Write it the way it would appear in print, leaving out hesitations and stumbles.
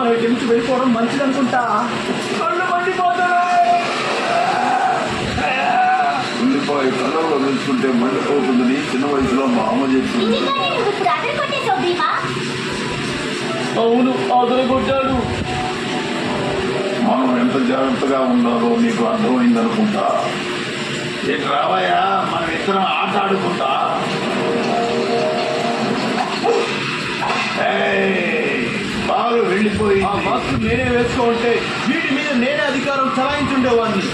మనం ఇక్కడి నుంచి వెళ్ళిపోవడం మంచిది అనుకుంటా. కళ్ళు మండిపోతున్నాయి. ఉల్లిపాయ కళ్ళలో వేసుకుంటే మండిపోతుందని చిన్న వయసులో మా అమ్మ చెప్తుంది. అవును, అదరగొట్టాడు. మనం ఎంత జాగ్రత్తగా ఉండాలో నీకు అర్థమైందనుకుంటా. ఇక రావయ్యా, మనం ఇద్దరం ఆట ఆడుకుంటా. బాగా వెళ్ళిపోయి ఆ మాస్క్ నేనే వేసుకో ఉంటే వీటి మీద నేనే అధికారం చలాయించుండేవాడిని.